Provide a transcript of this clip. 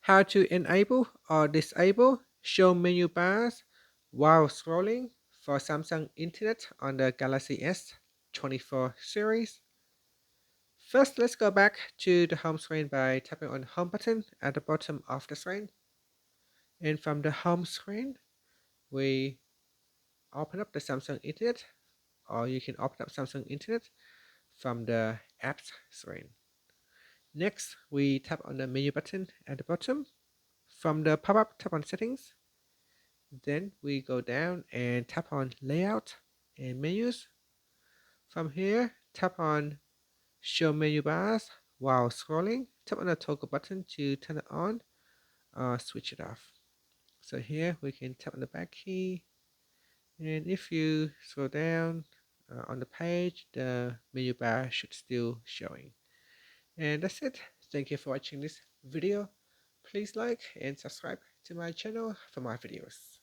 How to enable or disable show menu bars while scrolling for Samsung Internet on the Galaxy S24 series. First, let's go back to the home screen by tapping on the home button at the bottom of the screen. And from the home screen, we open up the Samsung Internet, or you can open up Samsung Internet from the apps screen. Next, we tap on the menu button at the bottom. From the pop-up, tap on settings. Then we go down and tap on layout and menus. From here, tap on show menu bars while scrolling. Tap on the toggle button to turn it on or switch it off. So here we can tap on the back key, and if you scroll down on the page, the menu bar should still showing. And that's it. Thank you for watching this video. Please like and subscribe to my channel for more videos.